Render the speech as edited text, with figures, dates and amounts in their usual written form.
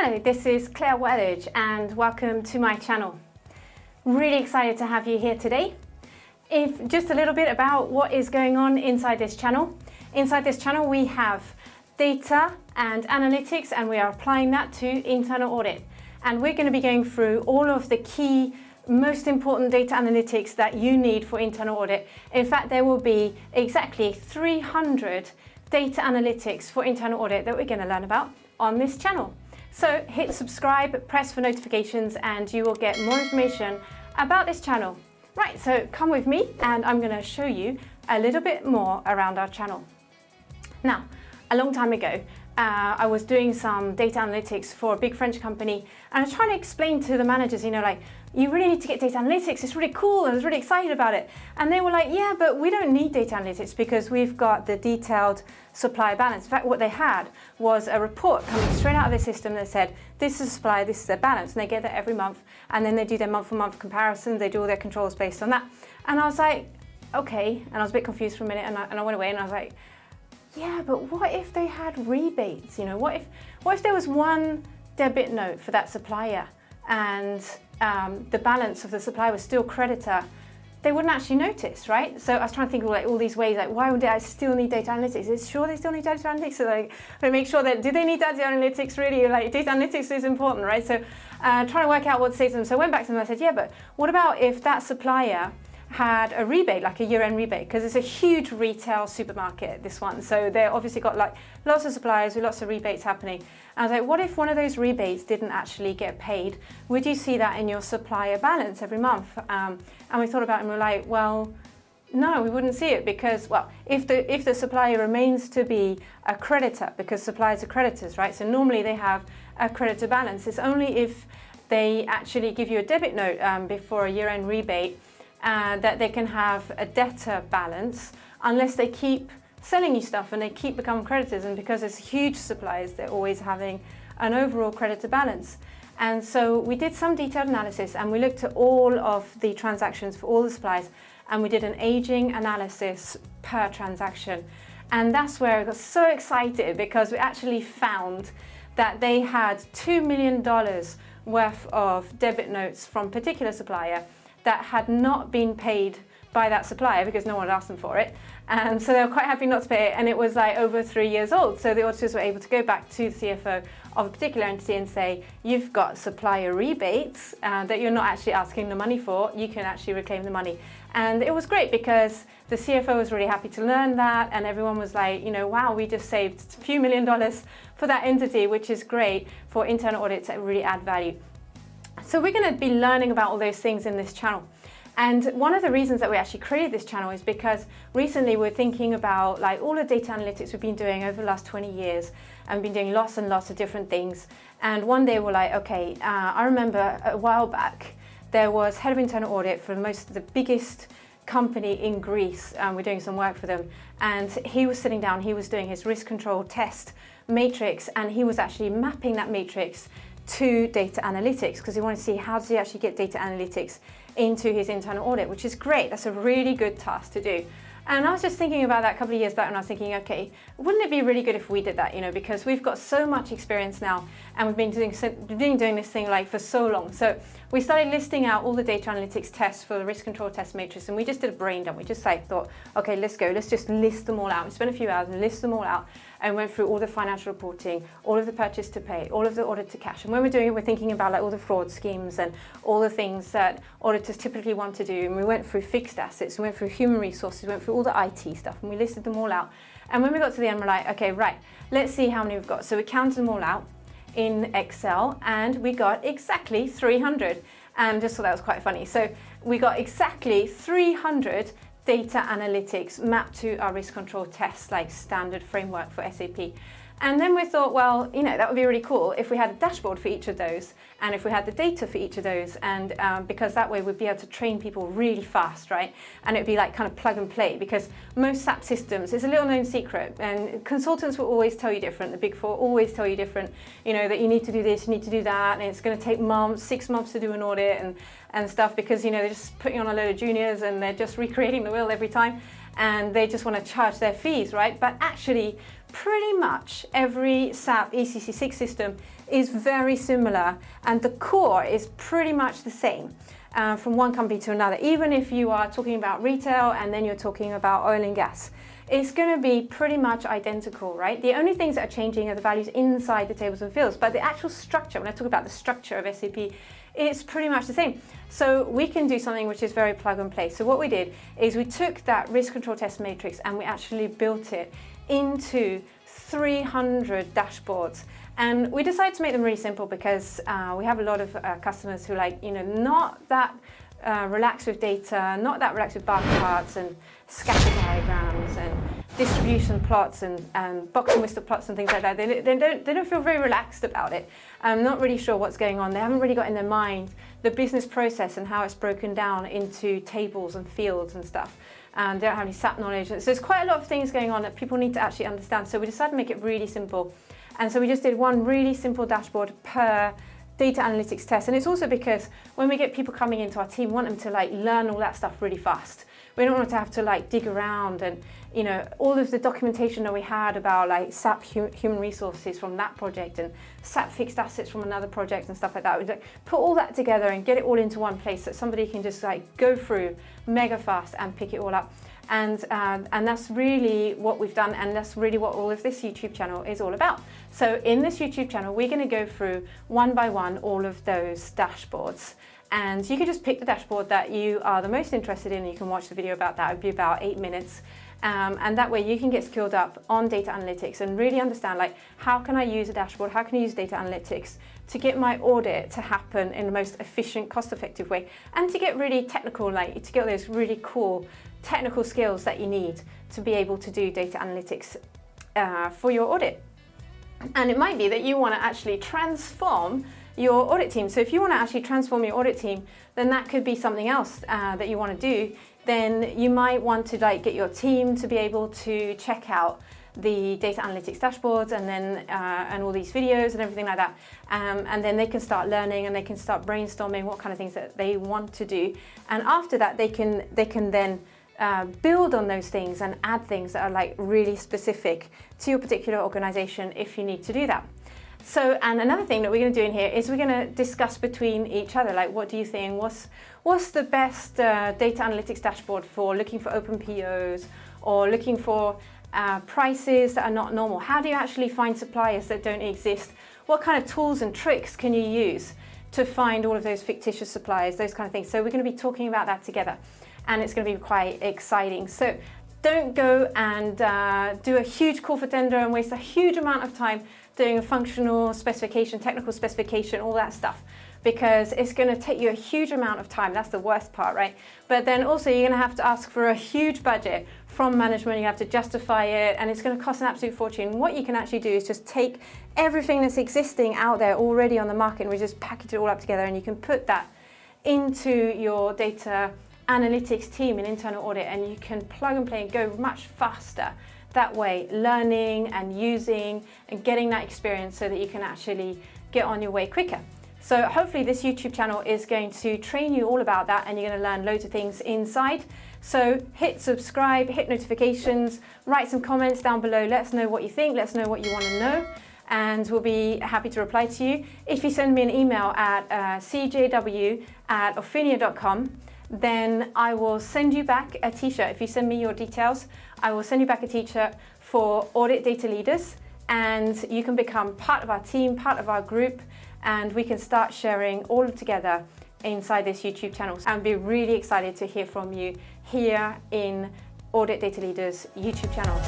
Hello, this is Claire Wellage and welcome to my channel. Really excited to have you here today. Just a little bit about what is going on inside this channel. Inside this channel we have data and analytics, and we are applying that to internal audit. And we're going to be going through all of the key, most important data analytics that you need for internal audit. In fact, there will be exactly 300 data analytics for internal audit that we're going to learn about on this channel. So hit subscribe, press for notifications, and you will get more information about this channel. Right, so come with me and I'm going to show you a little bit more around our channel. Now, a long time ago, I was doing some data analytics for a big French company, and I was trying to explain to the managers, you really need to get data analytics, it's really cool, and I was really excited about it. And they were like, yeah, but we don't need data analytics because we've got the detailed supply balance. In fact, what they had was a report coming straight out of the system that said, this is supply, this is their balance, and they get that every month, and then they do their month-for-month comparisons, they do all their controls based on that. And I was like, okay, and I was a bit confused for a minute, and I went away and I was like, yeah, but what if they had rebates? What if there was one debit note for that supplier and the balance of the supplier was still creditor? They wouldn't actually notice, right? So I was trying to think of all these ways, why would I still need data analytics? Is sure they still need data analytics? So to make sure that, do they need data analytics really? Data analytics is important, right? So trying to work out what to say to them. So I went back to them and I said, yeah, but what about if that supplier had a rebate, like a year-end rebate, because it's a huge retail supermarket, this one. So they obviously got lots of suppliers with lots of rebates happening. And I was like, what if one of those rebates didn't actually get paid? Would you see that in your supplier balance every month? And we thought about it and we were like, well, no, we wouldn't see it because, well, if the supplier remains to be a creditor, because suppliers are creditors, right? So normally they have a creditor balance. It's only if they actually give you a debit note before a year-end rebate that they can have a debtor balance, unless they keep selling you stuff and they keep becoming creditors. And because it's huge suppliers, they're always having an overall creditor balance. And so we did some detailed analysis and we looked at all of the transactions for all the suppliers, and we did an aging analysis per transaction. And that's where I got so excited, because we actually found that they had $2 million worth of debit notes from a particular supplier that had not been paid by that supplier because no one had asked them for it. And so they were quite happy not to pay it, and it was over 3 years old. So the auditors were able to go back to the CFO of a particular entity and say, you've got supplier rebates that you're not actually asking the money for, you can actually reclaim the money. And it was great because the CFO was really happy to learn that, and everyone was like, wow, we just saved a few $1 million for that entity, which is great for internal audits that really add value. So we're going to be learning about all those things in this channel. And one of the reasons that we actually created this channel is because recently we're thinking about all the data analytics we've been doing over the last 20 years, and been doing lots and lots of different things. And one day we're like, okay, I remember a while back there was head of internal audit for the biggest company in Greece. We're doing some work for them, and he was sitting down, he was doing his risk control test matrix, and he was actually mapping that matrix to data analytics because he wanted to see how does he actually get data analytics into his internal audit, which is great. That's a really good task to do. And I was just thinking about that a couple of years back, and I was thinking, okay, wouldn't it be really good if we did that, because we've got so much experience now, and we've been doing this thing for so long. So we started listing out all the data analytics tests for the risk control test matrix, and we just did a brain dump. We just thought, okay, let's just list them all out. We spent a few hours and list them all out, and went through all the financial reporting, all of the purchase to pay, all of the audit to cash. And when we're doing it, we're thinking about all the fraud schemes and all the things that auditors typically want to do. And we went through fixed assets, we went through human resources, we went through all the IT stuff, and we listed them all out. And when we got to the end, we're like, okay, right, let's see how many we've got. So we counted them all out in Excel, and we got exactly 300. And just thought that was quite funny. So we got exactly 300 data analytics mapped to our risk control tests, standard framework for SAP. And then we thought, well, that would be really cool if we had a dashboard for each of those, and if we had the data for each of those, and because that way we'd be able to train people really fast, right? And it'd be kind of plug and play, because most SAP systems, it's a little known secret, and consultants will always tell you different. The Big Four always tell you different, that you need to do this, you need to do that, and it's going to take 6 months to do an audit and stuff, because they're just putting on a load of juniors and they're just recreating the wheel every time. And they just want to charge their fees, right? But actually, pretty much every SAP ECC6 system is very similar, and the core is pretty much the same from one company to another. Even if you are talking about retail and then you're talking about oil and gas, it's going to be pretty much identical, right? The only things that are changing are the values inside the tables and fields, but the actual structure, when I talk about the structure of SAP, it's pretty much the same. So we can do something which is very plug and play. So what we did is we took that risk control test matrix and we actually built it into 300 dashboards. And we decided to make them really simple because we have a lot of customers who not that relaxed with data, not that relaxed with bar charts and scatter diagrams and distribution plots and box and whistle plots and things like that. They don't feel very relaxed about it. I'm not really sure what's going on. They haven't really got in their mind the business process and how it's broken down into tables and fields and stuff. And they don't have any SAP knowledge. So there's quite a lot of things going on that people need to actually understand. So we decided to make it really simple. And so we just did one really simple dashboard per data analytics test. And it's also because when we get people coming into our team, we want them to learn all that stuff really fast. We don't want them to have to dig around and all of the documentation that we had about SAP human resources from that project and SAP fixed assets from another project and stuff like that. We put all that together and get it all into one place so somebody can just go through mega fast and pick it all up. And that's really what we've done, and that's really what all of this YouTube channel is all about. So in this YouTube channel, we're going to go through one by one all of those dashboards. And you can just pick the dashboard that you are the most interested in. You can watch the video about that. It would be about 8 minutes. And that way you can get skilled up on data analytics and really understand how can I use a dashboard, how can I use data analytics to get my audit to happen in the most efficient, cost-effective way, and to get really technical, to get those really cool technical skills that you need to be able to do data analytics for your audit. And it might be that you want to actually transform your audit team. So if you want to actually transform your audit team, then that could be something else that you want to do. Then you might want to get your team to be able to check out the data analytics dashboards and then and all these videos and everything like that, and then they can start learning and they can start brainstorming what kind of things that they want to do, and after that they can then build on those things and add things that are really specific to your particular organization if you need to do that. So, and another thing that we're going to do in here is we're going to discuss between each other, what do you think, what's the best data analytics dashboard for looking for open POs or looking for prices that are not normal? How do you actually find suppliers that don't exist? What kind of tools and tricks can you use to find all of those fictitious suppliers, those kind of things? So we're going to be talking about that together, and it's going to be quite exciting. So don't go and do a huge call for tender and waste a huge amount of time doing a functional specification, technical specification, all that stuff, because it's going to take you a huge amount of time. That's the worst part, right? But then also you're going to have to ask for a huge budget from management. You have to justify it, and it's going to cost an absolute fortune. What you can actually do is just take everything that's existing out there already on the market, and we just package it all up together, and you can put that into your data analytics team in internal audit, and you can plug and play and go much faster that way, learning and using and getting that experience so that you can actually get on your way quicker. So hopefully this YouTube channel is going to train you all about that, and you're going to learn loads of things inside. So hit subscribe, hit notifications, write some comments down below. Let us know what you think, let us know what you want to know, and we'll be happy to reply to you. If you send me an email at cjw@aufinia.com, then I will send you back a t-shirt. If you send me your details, I will send you back a t-shirt for Audit Data Leaders, and you can become part of our team, part of our group, and we can start sharing all together inside this YouTube channel. And be really excited to hear from you here in Audit Data Leaders YouTube channel.